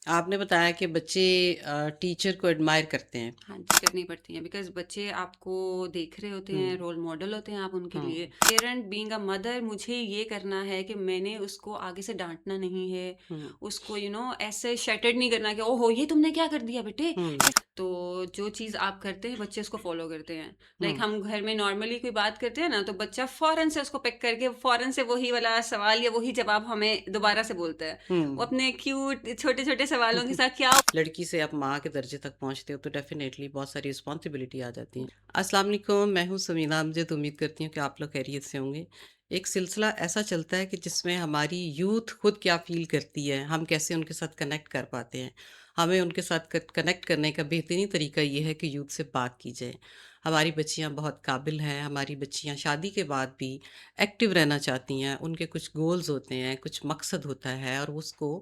आपने बताया कि बच्चे टीचर को एडमायर करते हैं। हाँ जी, करनी पड़ती हैं बिकॉज़ बच्चे आपको देख रहे होते हैं, हुँ, रोल मॉडल होते हैं आप उनके हुँ, लिए। पेरेंट बीइंग अ मदर मुझे ये करना है कि मैंने उसको आगे से डाँटना नहीं है, हुँ, उसको ऐसे शैटर्ड नहीं करना कि ओहो! ये तुमने क्या कर दिया बेटे? हुँ, तो जो चीज़ आप करते हैं बच्चे उसको फ़ॉलो करते हैं। लाइक हुँ, हम घर में नॉर्मली कोई बात करते हैं ना तो बच्चा फ़ौरन से उसको पिक करके फ़ौरन से वही वाला सवाल या वही जवाब हमें दोबारा से बोलता है। वो हुँ। अपने क्यूट छोटे-छोटे सवालों के साथ क्या लड़की से आप माँ के दर्जे तक पहुँचते हो तो डेफ़िनेटली बहुत सारी रिस्पॉन्सिबिलिटी आ जाती है। अस्सलाम वालेकुम, मैं हूँ समीना अमजद, उम्मीद करती हूँ कि आप लोग खैरियत से होंगे। एक सिलसिला ऐसा चलता है कि जिसमें हमारी यूथ खुद क्या फ़ील करती है, हम कैसे उनके साथ कनेक्ट कर पाते हैं। हमें उनके साथ कनेक्ट करने का बेहतरीन तरीका ये है कि यूथ से बात की जाए। हमारी बच्चियाँ बहुत काबिल हैं, हमारी बच्चियाँ शादी के बाद भी एक्टिव रहना चाहती हैं, उनके कुछ गोल्स होते हैं, कुछ मकसद होता है और उसको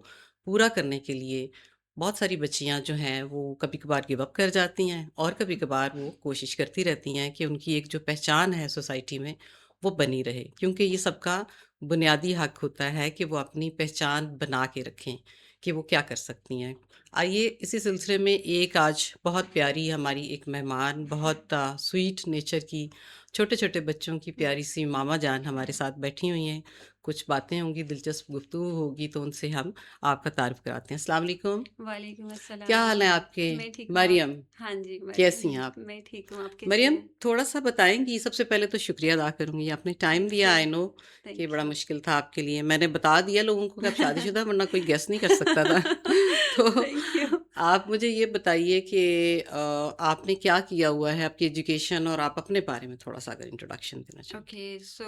पूरा करने के लिए बहुत सारी बच्चियां जो हैं वो कभी-कभार गिव अप कर जाती हैं और कभी-कभार वो कोशिश करती रहती हैं कि उनकी एक जो पहचान है सोसाइटी में वो बनी रहे, क्योंकि ये सबका बुनियादी हक होता है कि वो अपनी पहचान बना के रखें कि वो क्या कर सकती हैं। आइए इसी सिलसिले में एक आज बहुत प्यारी हमारी एक मेहमान, बहुत स्वीट नेचर की, छोटे-छोटे बच्चों की प्यारी सी मामा जान हमारे साथ बैठी हुई हैं। कुछ बातें होंगी, दिलचस्प गुफ्तगू होगी तो उनसे हम आपका तारुफ कराते हैं। अस्सलाम वालेकुम। वालेकुम क्या अस्सलाम। हाल है आपके? मैं ठीक हूँ, आप? मरियम, हाँ जी, कैसी हैं आप? मैं ठीक हूँ, आप कैसे मरियम, हैं? थोड़ा-सा बताएँगी? सबसे पहले तो शुक्रिया अदा करूँगी, आपने टाइम दिया। आई थैंक नो कि थैंक बड़ा यू। मुश्किल था आपके लिए। मैंने बता दिया लोगों को कि आप शादीशुदा हैं, वरना कोई गेस नहीं कर सकता था। तो थैंक यू। आप मुझे ये बताइए कि आपने क्या किया हुआ है, आपकी एजुकेशन और आप अपने बारे में थोड़ा-सा अगर इंट्रोडक्शन देना चाहें? ओके सो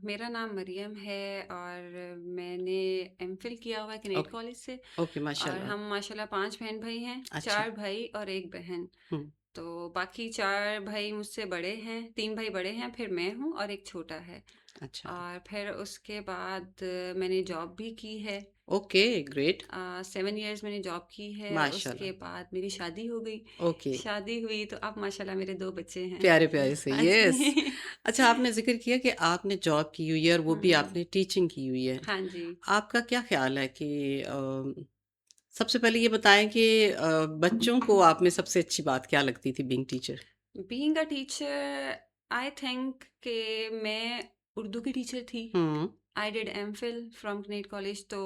मेरा नाम मरियम है और मैंने एमफिल किया हुआ है कनेट ओके, कॉलेज से। ओके, और माशाल्लाह। हम माशाल्लाह 5 बहन भाई हैं, अच्छा। 4 भाई और 1 बहन। हुँ, तो बाकी 4 भाई मुझसे बड़े हैं, 3 भाई बड़े हैं, फिर मैं हूँ और 1 छोटा है। अच्छा। और फिर उसके बाद मैंने जॉब भी की है। Okay, great. 7 इयर्स मैंने जॉब की है। माशाल्लाह। उसके बाद मेरी शादी हो गई। ओके। शादी हुई तो अब माशाल्लाह मेरे 2 बच्चे हैं। प्यारे-प्यारे से, हाँ यस। जी। अच्छा, आपने ज़िक्र किया कि आपने जॉब की हुई है और वो भी हुँ, आपने टीचिंग की हुई है। हाँ जी। आपका क्या ख़्याल है कि सबसे पहले ये बताएँ कि बच्चों को आप में सबसे अच्छी बात क्या लगती थी being teacher? Being a teacher I think कि मैं उर्दू की टीचर थी। Hmm, I did MPhil from Kinnaird college तो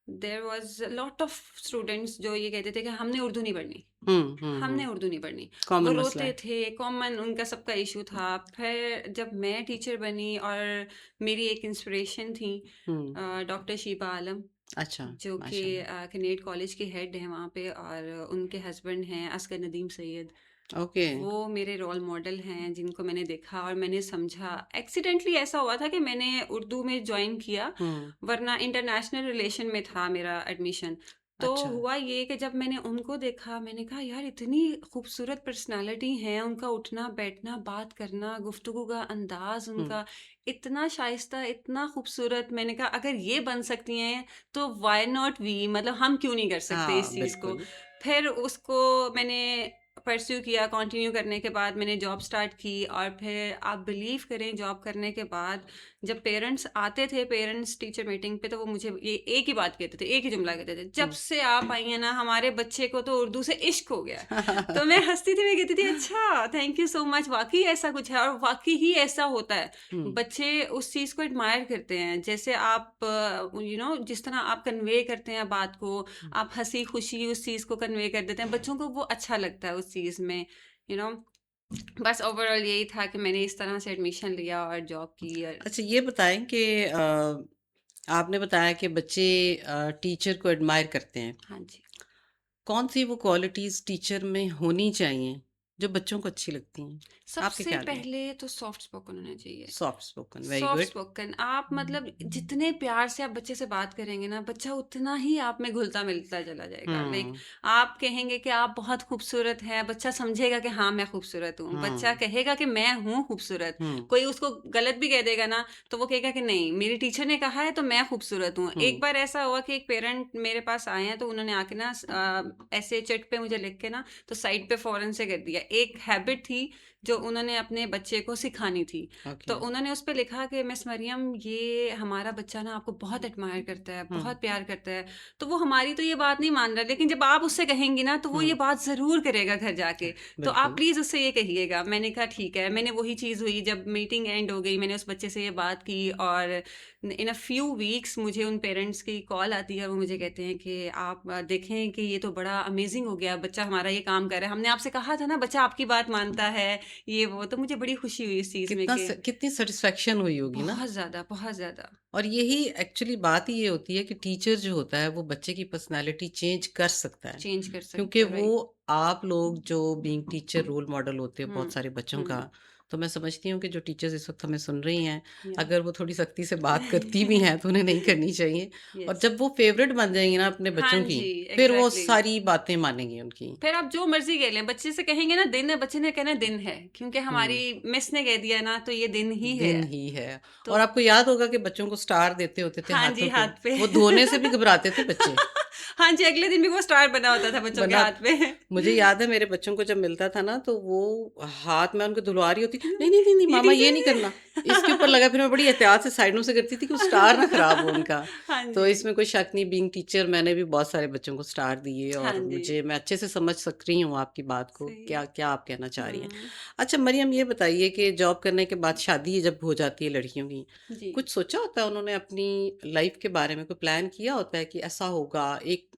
there was lot of students जो ये कहते थे कि हमने उर्दू नहीं पढ़नी। हुँ, हुँ, हमने हुँ। उर्दू नहीं पढ़नी। वो कॉमन मसला रोते है। थे, कॉमन उनका सबका इश्यू था। फिर जब मैं टीचर बनी और मेरी एक इंस्पिरेशन थी हुँ, डॉक्टर शीबा आलम, अच्छा, जो कि माशाल्लाह। कनेट कॉलेज के हेड हैं वहाँ पे और उनके हस्बैंड हैं असगर नदीम सैयद। ओके। वो मेरे रोल मॉडल हैं जिनको मैंने देखा और मैंने समझा। एक्सीडेंटली ऐसा हुआ था कि मैंने उर्दू में जॉइन किया, हुँ, वरना इंटरनेशनल रिलेशन में था मेरा एडमिशन। तो अच्छा। हुआ ये कि जब मैंने उनको देखा, मैंने कहा यार इतनी खूबसूरत पर्सनैलिटी है, उनका उठना बैठना, बात करना, गुफ्तगू का अंदाज हुँ, उनका इतना शाइस्ता, इतना खूबसूरत। मैंने कहा अगर ये बन सकती हैं तो व्हाई नॉट वी, मतलब हम क्यों नहीं कर सकते हाँ, इस चीज़ को। बिल्कुल। फिर उसको मैंने परस्यू किया। कंटिन्यू करने के बाद मैंने जॉब स्टार्ट की और फिर आप बिलीव करें जॉब करने के बाद जब पेरेंट्स आते थे पेरेंट्स टीचर मीटिंग पे, तो वो मुझे ये एक ही बात कहते थे, एक ही जुमला कहते थे, जब हुँ। से आप आई हैं ना हमारे बच्चे को तो उर्दू से इश्क हो गया है। तो मैं हंसती थी, मैं कहती थी अच्छा थैंक यू सो मच, वाकई ऐसा कुछ है और वाकई ही ऐसा होता है। हुँ, बच्चे उस चीज़ को एडमायर करते हैं जैसे आप जिस तरह आप कन्वे करते हैं बात को, हुँ। आप हँसी खुशी उस चीज़ को कन्वे कर देते हैं, बच्चों को वो अच्छा लगता है उस चीज़ में। यू नो बस ओवरऑल यही था कि मैंने इस तरह से एडमिशन लिया और जॉब की और अच्छा, ये बताएँ कि आपने बताया कि बच्चे टीचर को एडमायर करते हैं। हाँ जी। कौन-सी वो क्वालिटीज़ टीचर में होनी चाहिए, जो बच्चों को अच्छी लगती हैं? आपके सबसे ख़्याल में? पहले तो सॉफ्ट स्पोकन होना चाहिए। Soft spoken, very soft good. Spoken, आप मतलब जितने प्यार से आप बच्चे से बात करेंगे ना, बच्चा उतना ही आप में घुलता मिलता चला जाएगा। लाइक हुँ, आप कहेंगे कि आप बहुत खूबसूरत हैं, बच्चा समझेगा कि हाँ मैं खूबसूरत हूँ। बच्चा हुँ, कहेगा कि मैं हूँ खूबसूरत। हुँ, कोई उसको गलत भी कह देगा ना, तो वो कहेगा कि नहीं मेरी टीचर ने कहा है तो मैं खूबसूरत हूँ। एक हुँ, बार ऐसा हुआ कि एक पेरेंट मेरे पास आए हैं, तो उन्होंने आके ना ऐसे चिट पे मुझे लिख के ना तो साइड पे फौरन से कर दिया। एक हैबिट थी जो उन्होंने अपने बच्चे को सिखानी थी। तो ओके। उन्होंने उस पे लिखा कि मिस मरियम, ये हमारा बच्चा ना आपको बहुत एडमायर करता है, हुँ, बहुत प्यार करता है। तो वो हमारी तो ये बात नहीं मान रहा, लेकिन जब आप उससे कहेंगी ना तो वो ये हुँ, बात ज़रूर करेगा घर जाके। तो आप बिल्कुल। प्लीज़ उससे ये कहिएगा। मैंने कहा ठीक है। मैंने वही चीज़ हुई, जब मीटिंग एंड हो गई, मैंने उस बच्चे से ये बात की, और इन अ फ्यू वीक्स मुझे उन पेरेंट्स की कॉल आती है। वो मुझे कहते हैं कि आप देखें कि ये तो बड़ा अमेजिंग हो गया, बच्चा हमारा ये काम कर रहा है, हमने आपसे कहा था ना बच्चा आपकी बात मानता है, ये वो। तो मुझे बड़ी खुशी हुई इस चीज़ में कि कितनी सैटिस्फैक्शन हुई होगी ना? बहुत ज़्यादा, बहुत ज़्यादा और यही एक्चुअली बात ही ये होती है कि टीचर जो होता है वो बच्चे की पर्सनैलिटी चेंज कर सकता है। चेंज कर सकता क्योंकि है, वो राइट। आप लोग जो बीइंग टीचर रोल मॉडल होते हैं हुँ, बहुत सारे बच्चों का, हुँ, तो मैं समझती हूँ कि जो टीचर्स इस वक़्त हमें सुन रही हैं, या अगर वो थोड़ी सख्ती से बात करती भी हैं तो उन्हें नहीं करनी चाहिए। और यस। जब वो फ़ेवरेट बन जाएँगी ना अपने हाँ बच्चों की, जी, फिर वो एग्ज़ैक्टली। सारी बातें मानेंगी उनकी। फिर आप जो मर्ज़ी कह लें, बच्चे से कहेंगे ना दिन है, बच्चे ने कहना दिन है, क्योंकि हुँ। हमारी मिस ने कह दिया ना तो ये दिन ही है। दिन ही है। तो और आपको याद होगा कि बच्चों को स्टार देते होते थे हाँ जी, हाथों पे, हाथ पे। वो धोने से भी घबराते थे बच्चे। हाँ जी, अगले दिन भी वो स्टार बना होता था बच्चों के बना हाथ पे। मुझे याद है मेरे बच्चों को जब मिलता था ना तो वो हाथ में उनको धुलवा रही होती, नहीं नहीं नहीं नहीं ये मामा ठीक ये नहीं करना, इसके ऊपर है। लगा। फिर मैं बड़ी एहतियात से साइडों से करती थी कि वो स्टार ना खराब हो उनका। हाँ तो जी, इसमें कोई शक नहीं, बीइंग टीचर मैंने भी बहुत सारे बच्चों को स्टार दिए हाँ और जी, मुझे मैं अच्छे से समझ सक रही हूँ आपकी बात को, सही है। क्या क्या आप कहना चाह रही हैं। हुँ, अच्छा मरियम, ये बताइए कि जॉब करने के बाद शादी जब हो जाती है लड़कियों की, जी। कुछ सोचा होता है उन्होंने अपनी लाइफ के बारे में, कोई प्लान किया होता है कि ऐसा होगा? एक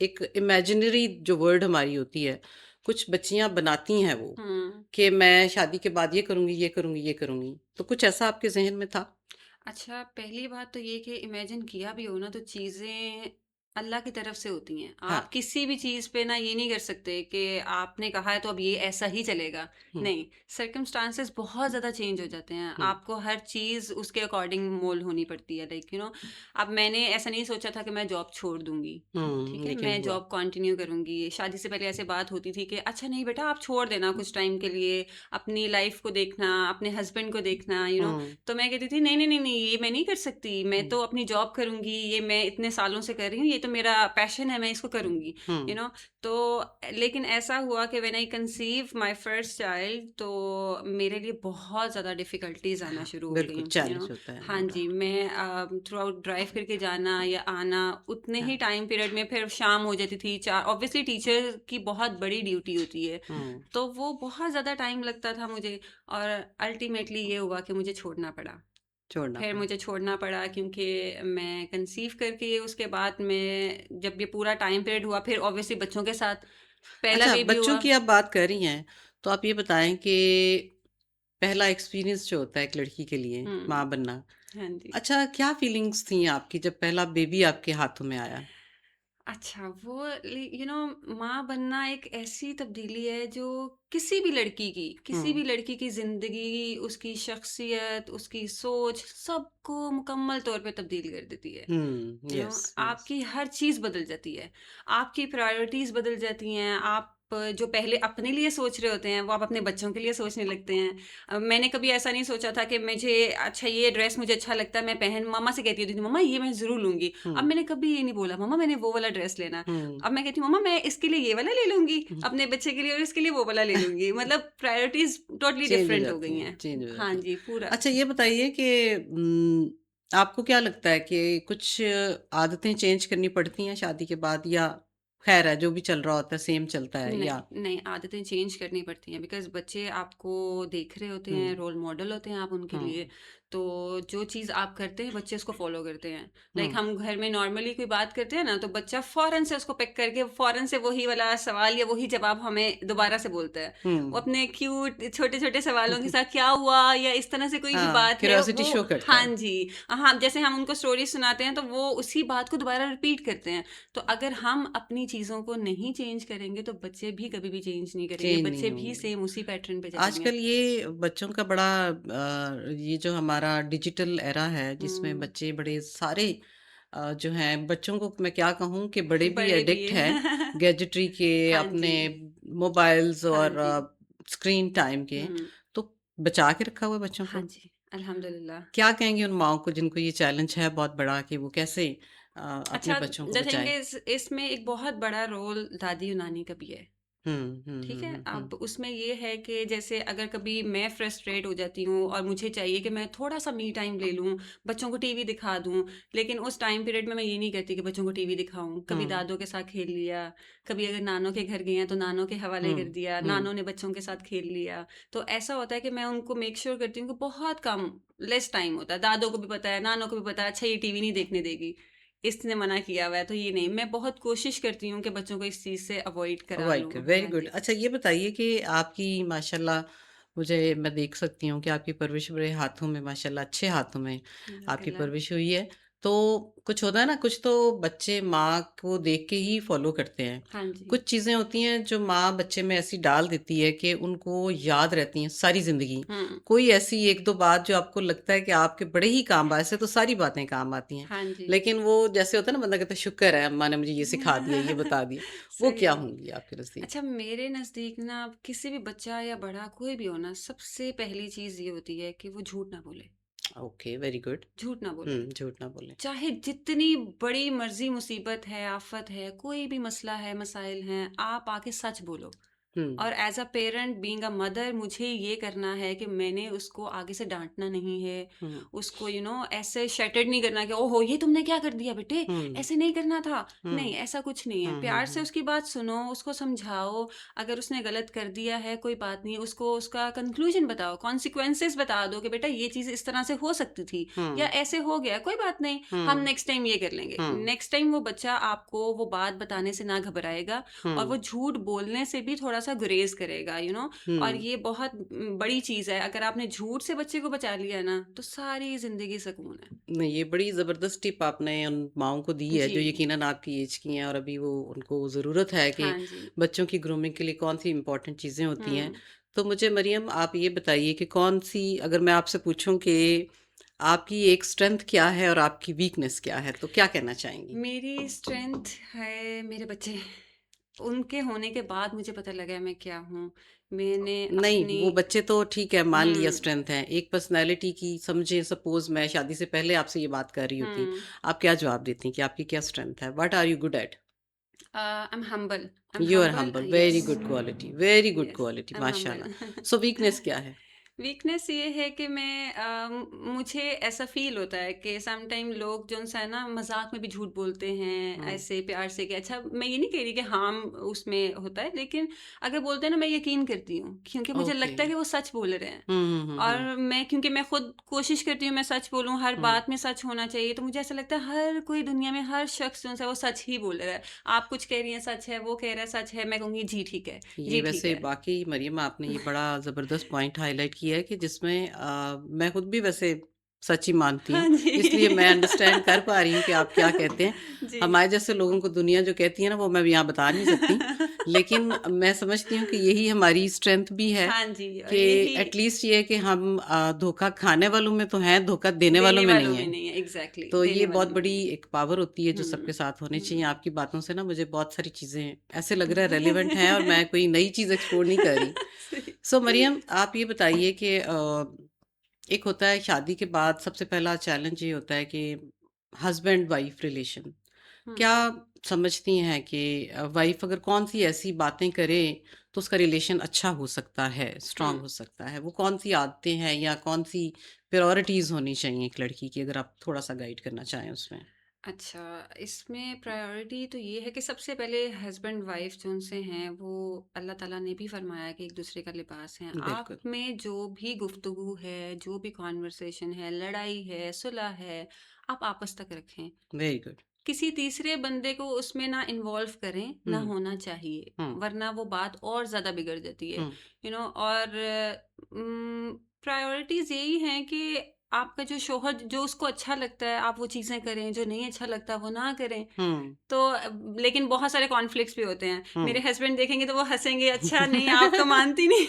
एक इमेजिनरी जो वर्ल्ड हमारी होती है, कुछ बच्चियाँ बनाती हैं वो, हुँ। कि मैं शादी के बाद ये करूँगी, ये करूँगी, ये करूँगी। तो कुछ ऐसा आपके ज़हन में था? अच्छा, पहली बात तो ये कि इमेजिन किया भी हो ना तो चीज़ें अल्लाह की तरफ से होती हैं। हाँ। आप किसी भी चीज़ पे ना ये नहीं कर सकते कि आपने कहा है तो अब ये ऐसा ही चलेगा। हुँ, नहीं, सर्कमस्टांसेस बहुत ज़्यादा चेंज हो जाते हैं। हुँ, आपको हर चीज़ उसके अकॉर्डिंग मोल्ड होनी पड़ती है। लाइक अब मैंने ऐसा नहीं सोचा था कि मैं जॉब छोड़ दूँगी। ठीक हुँ, है? लेकिन मैं हुआ। जॉब कंटिन्यू करूँगी। शादी से पहले ऐसे बात होती थी कि अच्छा नहीं बेटा आप छोड़ देना कुछ टाइम के लिए, अपनी लाइफ़ को देखना, अपने हस्बैंड को देखना, हुँ, तो मैं कहती थी नहीं, नहीं, नहीं, नहीं, ये मैं नहीं कर सकती, मैं हुँ, तो अपनी जॉब करूँगी, ये मैं इतने सालों से कर रही हूँ, ये तो मेरा पैशन है, मैं इसको करूँगी, यू हुँ, नो तो लेकिन ऐसा हुआ कि when I conceive my first child, तो मेरे लिए बहुत ज़्यादा डिफ़िकल्टीज़ आना शुरू हो बिल्कुल गई, चैलेंज होता है, हाँ नो जी, डाउट। मैं थ्रू आउट ड्राइव करके जाना या आना, उतने हाँ, ही टाइम पीरियड में फिर शाम हो जाती थी, 4 ऑब्वियसली टीचर की बहुत बड़ी ड्यूटी होती है, हुँ, तो वो बहुत ज़्यादा टाइम लगता था मुझे, और अल्टीमेटली ये हुआ कि मुझे छोड़ना पड़ा। छोड़ना फिर पड़ा। मुझे छोड़ना पड़ा क्योंकि मैं कंसीव करके उसके बाद में जब ये पूरा टाइम पीरियड हुआ, फिर ऑब्वियसली बच्चों के साथ पहला अच्छा, बेबी बच्चों हुआ। की आप बात कर रही हैं, तो आप ये बताएँ कि पहला एक्सपीरियंस जो होता है एक लड़की के लिए, हुँ, माँ बनना, हाँ जी। अच्छा क्या फीलिंग्स थी आपकी जब पहला बेबी आपके हाथों में आया? अच्छा, वो माँ बनना एक ऐसी तब्दीली है जो किसी हुँ, भी लड़की की ज़िंदगी, उसकी शख्सियत, उसकी सोच सबको मुकम्मल तौर पे तब्दील कर देती है। हुँ, यस, यस। आपकी हर चीज़ बदल जाती है। आपकी प्रायोरिटीज़ बदल जाती हैं। आप जो पहले अपने लिए सोच रहे होते हैं, वो आप अपने बच्चों के लिए सोचने लगते हैं। मैंने कभी ऐसा नहीं सोचा था कि मुझे अच्छा ये ड्रेस मुझे अच्छा लगता है, मैं पहन मम्मा से कहती होती थी, "मम्मा ये मैं ज़रूर लूँगी।" अब हुँ, मैंने कभी ये नहीं बोला, "मम्मा मैंने वो वाला ड्रेस लेना है।" हुँ, अब मैं कहती हूँ, "मम्मा मैं इसके लिए ये वाला ले लूँगी, हुँ, अपने बच्चे के लिए और इसके लिए वो वाला ले लूँगी।" मतलब प्रायोरिटीज़ टोटली चेंज हो डिफरेंट हो जाती गई हैं, हैं। चेंज हो हाँ जाती हैं। जी, पूरा। अच्छा ये बताइए कि आपको क्या लगता है कि कुछ आदतें चेंज करनी पड़ती हैं शादी के बाद, या ख़ैर है जो भी चल रहा होता है सेम चलता है, नहीं, या नहीं, आदतें चेंज करनी पड़ती हैं बिकॉज़ बच्चे आपको देख रहे होते हुँ, हैं, रोल मॉडल होते हैं आप उनके लिए। हुँ, तो जो चीज़ आप करते हैं, बच्चे उसको फ़ॉलो करते हैं। लाइक हुँ, हम घर में नॉर्मली कोई बात करते हैं ना, तो बच्चा फ़ौरन से उसको पिक करके फ़ौरन से वही वाला सवाल या वही जवाब हमें दोबारा से बोलता है। वो हुँ। अपने क्यूट छोटे-छोटे सवालों के साथ क्या हुआ या इस तरह से कोई भी हाँ, बात है, क्यूरियोसिटी वो शो करता हाँ है। जी। हाँ, जैसे हम उनको स्टोरी सुनाते हैं, तो वो उसी बात को दोबारा रिपीट करते हैं। तो अगर हम अपनी चीज़ों को नहीं चेंज करेंगे तो बच्चे भी कभी भी चेंज नहीं करेंगे, चेंज नहीं बच्चे भी होंगे। सेम उसी पैटर्न पे चलेंगे। आजकल ये बच्चों का बड़ा ये जो हमारा डिजिटल एरा है जिसमें हुँ, बच्चे बड़े सारे जो हैं, बच्चों को मैं क्या कहूँ कि बड़े भी बड़े भी एडिक्ट हैं हैं। गैजेटरी के, हाँ अपने जी, मोबाइल्स हाँ और जी। स्क्रीन टाइम के। हुँ, तो बचा के रखा हुआ है बच्चों हाँ को। जी, अल्हम्दुलिल्लाह। क्या कहेंगे उन माँओं को जिनको ये चैलेंज है बहुत बड़ा कि वो कैसे अपने अच्छा, बच्चों को द थिंग बचाएँ? इज़ इसमें एक बहुत बड़ा रोल दादी और नानी का भी है। ठीक है? हुँ। अब उसमें ये है कि जैसे अगर कभी मैं फ्रस्ट्रेट हो जाती हूँ और मुझे चाहिए कि मैं थोड़ा-सा मी टाइम ले लूँ, बच्चों को टीवी दिखा दूँ, लेकिन उस टाइम पीरियड में मैं ये नहीं कहती कि बच्चों को टीवी दिखाऊँ। कभी हुँ, दादों के साथ खेल लिया, कभी अगर नानों के घर गए हैं तो नानों के हवाले कर हुँ, दिया, हुँ। नानों ने बच्चों के साथ खेल लिया। तो ऐसा होता है कि मैं उनको मेक श्योर करती हूँ कि बहुत कम लेस टाइम होता है। दादों को भी पता है, नानों को भी पता है, अच्छा ये टीवी नहीं देखने देगी, इसने मना किया हुआ है तो ये नहीं। मैं बहुत कोशिश करती हूँ कि बच्चों को इस चीज़ से अवॉइड करा अवॉइड लूँ। कर वेरी हाँ गुड। जी। अच्छा ये बताइए कि आपकी माशाल्लाह मुझे मैं देख सकती हूँ कि आपकी परवरिश बड़े हाथों में माशाल्लाह अच्छे हाथों में आपकी जज़ाकल्लाह। परवरिश हुई है। तो कुछ होता है ना, कुछ तो बच्चे माँ को देख के ही फ़ॉलो करते हैं। हाँ जी। कुछ चीज़ें होती हैं जो माँ बच्चे में ऐसी डाल देती है कि उनको याद रहती हैं सारी ज़िंदगी। हुँ। कोई ऐसी 1-2 बात जो आपको लगता है कि आपके बड़े ही काम ऐसे तो सारी बातें काम आती हैं। हाँ जी। लेकिन वो जैसे होता है ना, बंदा कहता है शुक्र है अम्मा ने मुझे ये सिखा दिया, ये बता दिया। वो सही क्या है। होंगी आपके नज़दीक? अच्छा मेरे नज़दीक ना किसी भी बच्चा या बड़ा कोई भी हो ना, सबसे पहली चीज़ ये होती है कि वो झूठ ना बोले, ओके, वेरी गुड। झूठ ना बोले। झूठ ना बोले। चाहे जितनी बड़ी मर्ज़ी मुसीबत है, आफ़त है, कोई भी मसला है, मसाइल हैं, आप आके सच बोलो। हुँ, और as a parent being a mother मुझे ये करना है कि मैंने उसको आगे से डाँटना नहीं है। हुँ, उसको ऐसे शैटर्ड नहीं करना कि ओहो! ये तुमने क्या कर दिया बेटे? हुँ, ऐसे नहीं करना था। नहीं, हुँ, ऐसा कुछ नहीं है। प्यार से हुँ। उसकी बात सुनो, उसको समझाओ। अगर उसने गलत कर दिया है, कोई बात नहीं, उसको उसका कन्क्लूज़न बताओ, कॉन्सिक्वेंसेस बता दो कि बेटा ये चीज़ इस तरह से हो सकती थी या हुँ, ऐसे हो गया, कोई बात नहीं, हम हुँ, नेक्स्ट टाइम ये कर लेंगे। हुँ, नेक्स्ट टाइम वो बच्चा आपको वो बात बताने से ना घबराएगा और वो हुँ, झूठ बोलने से भी थोड़ा-सा गुरेज़ करेगा, और हुँ। ये बहुत बड़ी चीज़ है। अगर आपने झूठ से बच्चे को बचा लिया ना, तो सारी ज़िंदगी सुकून है। नहीं, ये बड़ी ज़बरदस्त टिप आपने उन माँओं को दी है जी। जो यकीनन आपकी ऐज की हैं और अभी वो उनको ज़रूरत है कि हाँ जी। बच्चों की ग्रूमिंग के लिए कौन-सी इम्पोर्टेंट चीज़ें होती हैं। हुँ। तो मुझे मरियम आप ये बताइए कि कौन-सी, अगर मैं आपसे पूछूँ कि आपकी एक स्ट्रेंथ क्या है और आपकी वीकनेस क्या है, तो क्या कहना चाहेंगी? मेरी स्ट्रेंथ है मेरे बच्चे। उनके होने के बाद मुझे पता लगा मैं क्या हूँ। मैंने नहीं, अपनी वो बच्चे तो ठीक है, मान लिया हुँ, स्ट्रेंथ है। एक पर्सनैलिटी की समझें, सपोज़ मैं शादी से पहले आपसे ये बात कर रही होती, हुँ। आप क्या जवाब देती कि आपकी क्या स्ट्रेंथ है? What are you good at? I am humble. I am you are humble humble, yes, very good yes, quality I am humble. माशाल्लाह। सो वीकनेस क्या है? वीकनेस ये है कि मुझे ऐसा फ़ील होता है कि सम टाइम लोग जो है ना मज़ाक में भी झूठ बोलते हैं, हुँ, ऐसे प्यार से कि अच्छा मैं ये नहीं कह रही कि हार्म उसमें होता है, लेकिन अगर बोलते हैं ना मैं यकीन करती हूँ, क्योंकि मुझे ओके। लगता है कि वो सच बोल रहे हैं। और हुँ। क्योंकि मैं खुद कोशिश करती हूँ मैं सच बोलूँ, हर हुँ, बात में सच होना चाहिए, तो मुझे ऐसा लगता है हर कोई दुनिया में हर शख़्स जो है वो सच ही बोल रहा है। आप कुछ कह रही हैं सच है, वो कह रहा है सच है, मैं कहूँगी जी ठीक है, ये जी ठीक वैसे है। वाक़ई मरियम आपने ये बड़ा ज़बरदस्त पॉइंट हाइलाइट किया है कि जिसमें मैं खुद भी वैसे सच ही मानती हूँ। हाँ इसलिए जी। मैं अंडरस्टैंड कर पा रही हूँ कि आप क्या कहते हैं। जी। हमारे जैसे लोगों को दुनिया जो कहती है ना, वो मैं यहाँ बता नहीं सकती। लेकिन मैं समझती हूँ कि यही हमारी स्ट्रेंथ भी है हाँ जी, और कि यही एटलीस्ट ये है कि हम धोखा खाने वालों में तो हैं, धोखा देने वालों देने में वालों नहीं में हैं। नहीं है, एग्ज़ैक्टली तो ये देने वालों बहुत में बड़ी नहीं है। एक पावर होती है जो सबके हुँ, साथ होनी चाहिए। हुँ। आपकी बातों से ना मुझे बहुत सारी चीज़ें ऐसे लग रहा है रेलेवेंट हैं और मैं कोई नई चीज़ एक्सप्लोर नहीं कर रही। सही। सो मरियम आप ये बताइए कि एक होता है शादी के बाद सबसे पहला चैलेंज ये होता है कि हस्बैंड वाइफ रिलेशन, हुँ, क्या समझती हैं कि वाइफ अगर कौन-सी ऐसी बातें करे तो उसका रिलेशन अच्छा हो सकता है, हुँ। स्ट्रॉन्ग हो सकता है? वो कौन-सी आदतें हैं या कौन-सी प्रायोरिटीज़ होनी चाहिए एक लड़की की, अगर आप थोड़ा-सा गाइड करना चाहें उसमें? अच्छा, इसमें प्रायोरिटी तो ये है कि सबसे पहले हस्बैंड वाइफ से हैं, वो अल्लाह ताला ने भी फरमाया कि एक-दूसरे का लिबास हैं। आप बिल्कुल, में जो भी गुफ्तगू है, जो भी कन्वर्सेशन है, लड़ाई है, सुलह है, आप आपस तक रखें। Very good. किसी तीसरे बंदे को उसमें ना इन्वॉल्व करें, ना हुँ, होना चाहिए, हुँ, वरना वो बात और ज़्यादा बिगड़ जाती है, हुँ, और प्रायोरिटीज़ यही हैं कि आपका जो शौहर जो उसको अच्छा लगता है, आप वो चीज़ें करें, जो नहीं अच्छा लगता वो ना करें। हुँ, तो लेकिन बहुत सारे कॉन्फ्लिक्ट्स भी होते हैं। मेरे हुँ। हस्बैंड देखेंगे तो वो हँसेंगे, "अच्छा नहीं, आप तो मानती नहीं।"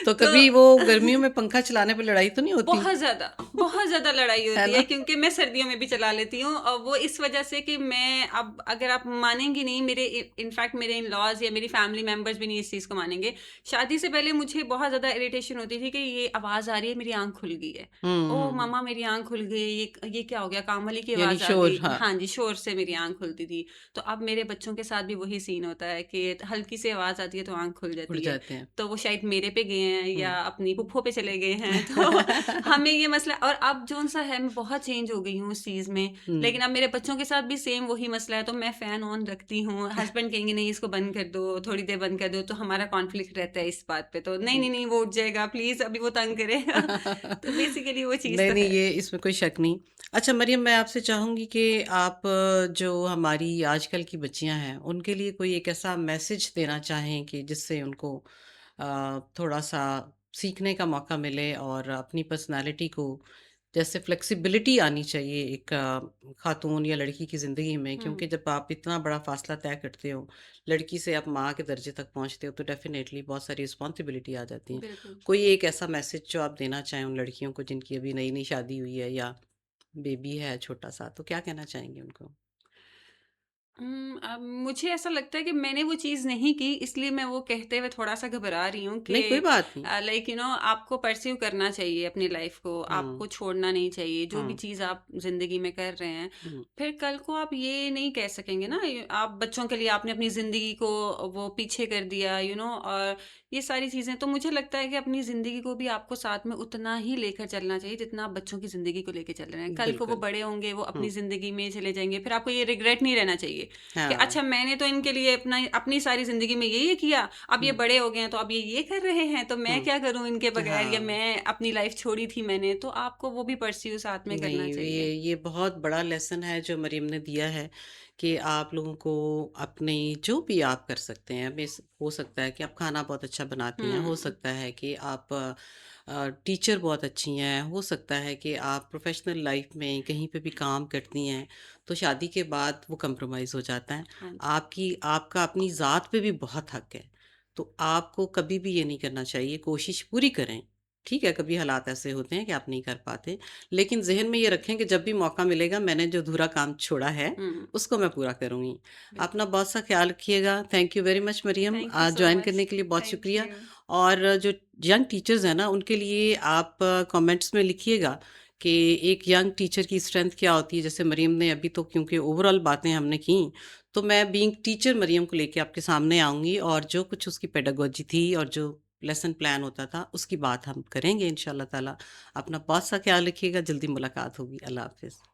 तो तो कभी वो गर्मियों में पंखा चलाने पे लड़ाई तो नहीं होती? बहुत ज़्यादा लड़ाई है होती है ना? क्योंकि मैं सर्दियों में भी चला लेती हूँ और वो इस वजह से कि मैं अब अगर आप मानेंगी नहीं मेरे इनफैक्ट मेरे इन-लॉज़ या मेरी फैमिली मेंबर्स भी नहीं इस चीज़ को मानेंगे। शादी से पहले मुझे बहुत ज़्यादा इरिटेशन होती थी कि ये आवाज़ आ रही है, मेरी आँख खुल गई है। ओह! हुँ। मम्मा मेरी आँख खुल गई, ये क्या हो गया? काम वाली की यानी आवाज़ आ शोर, गई। हाँ, हाँ जी, शोर से मेरी आँख खुलती थी। तो अब मेरे बच्चों के साथ भी वही सीन होता है कि हल्की सी आवाज़ आती है तो आँख खुल उड़ जाती है। जाते हैं। तो वो शायद मेरे पे गए हैं हुँ। या अपनी फूफो पे चले गए हैं। तो हमें ये मसला, और अब जौन-सा है, मैं बहुत चेंज हो गई हूँ उस चीज़ में। हुँ। लेकिन अब मेरे बच्चों के साथ भी सेम वही मसला है, तो मैं फ़ैन ऑन रखती हूँ। हस्बैंड कहेंगे नहीं इसको बंद कर दो, थोड़ी देर बंद कर दो, तो हमारा कॉन्फ्लिक्ट रहता है इस बात पे। तो नहीं, हुँ। नहीं, नहीं वो उठ जाएगा प्लीज़, अभी वो तंग करेगा। तो बेसिकली वो चीज़ नहीं, तो नहीं, है। ये इसमें कोई शक नहीं। अच्छा मरियम, मैं आपसे चाहूँगी कि आप जो हमारी आजकल की बच्चियाँ हैं, उनके लिए कोई एक ऐसा मैसेज देना चाहें कि जिससे उनको थोड़ा-सा सीखने का मौका मिले और अपनी पर्सनैलिटी को, जैसे फ्लेक्सिबिलिटी आनी चाहिए एक खातून या लड़की की ज़िंदगी में, हुँ, क्योंकि जब आप इतना बड़ा फ़ासला तय करते हो, लड़की से आप माँ के दर्जे तक पहुँचते हो, तो डेफ़िनेटली बहुत सारी रिस्पॉन्सिबिलिटी आ जाती है। बिल्कुल। कोई एक ऐसा मैसेज जो आप देना चाहें उन लड़कियों को जिनकी अभी नई-नई शादी हुई है या बेबी है छोटा-सा, तो क्या कहना चाहेंगे उनको? अब मुझे ऐसा लगता है कि मैंने वो चीज़ नहीं की, इसलिए मैं वो कहते हुए थोड़ा-सा घबरा रही हूँ कि नहीं, कोई बात नहीं। लाइक आपको परस्यू करना चाहिए अपनी लाइफ़ को, हुँ, आपको छोड़ना नहीं चाहिए, जो भी हुँ, चीज़ आप ज़िंदगी में कर रहे हैं। हुँ, फिर कल को आप ये नहीं कह सकेंगे ना, आप बच्चों के लिए आपने अपनी ज़िंदगी को वो पीछे कर दिया, और ये सारी चीज़ें। तो मुझे लगता है कि अपनी ज़िंदगी को भी आपको साथ में उतना ही लेकर चलना चाहिए, जितना आप बच्चों की ज़िंदगी को लेके चल रहे हैं। कल को वो बिल्कुल। बड़े होंगे, वो हुँ, अपनी ज़िंदगी में चले जाएँगे, फिर आपको ये रिग्रेट नहीं रहना चाहिए। कि हाँ, अच्छा मैंने तो इनके लिए अपनी सारी ज़िंदगी में ये किया, अब ये हुँ, बड़े हो गए हैं तो अब ये कर रहे हैं, तो मैं हुँ, क्या करूँ इनके बगैर, या हाँ। मैं अपनी लाइफ़ छोड़ी थी मैंने, तो आपको वो भी परस्यू साथ में करना नहीं, चाहिए। ये बहुत बड़ा लेसन है जो मरियम ने दिया है कि आप लोगों को अपनी जो भी आप कर सकते हैं, हो सकता है कि आप खाना बहुत अच्छा बनाती हैं, हो हुँ, सकता है कि आप टीचर बहुत अच्छी हैं, हो सकता है कि आप प्रोफेशनल लाइफ में कहीं पे भी काम करती हैं, तो शादी के बाद वो कंप्रोमाइज़ हो जाता है। हाँ जी। आपका अपनी ज़ात पे भी बहुत हक है, तो आपको कभी भी ये नहीं करना चाहिए, कोशिश पूरी करें। ठीक है, कभी हालात ऐसे होते हैं कि आप नहीं कर पाते, लेकिन ज़हन में ये रखें कि जब भी मौका मिलेगा, मैंने जो अधूरा काम छोड़ा है, हुँ, उसको मैं पूरा करूँगी। अपना बिल्कुल। बहुत सा ख़्याल रखिएगा। Thank you very much Maryam, thank you so join much. करने के लिए बहुत थैंक शुक्रिया। यू। और जो यंग टीचर्स हैं ना, उनके लिए आप कमेंट्स में लिखिएगा कि एक यंग टीचर की स्ट्रेंथ क्या होती है। जैसे मरियम ने अभी तो क्योंकि ओवरऑल बातें हमने की, तो मैं बीइंग टीचर मरियम को लेके आपके सामने आऊँगी और जो कुछ उसकी पेडागोजी थी और जो लेसन प्लान होता था, उसकी बात हम करेंगे इंशाअल्लाह ताला। अपना बहुत सा ख़्याल रखिएगा, जल्दी मुलाकात होगी। अल्लाह हाफ़िज़।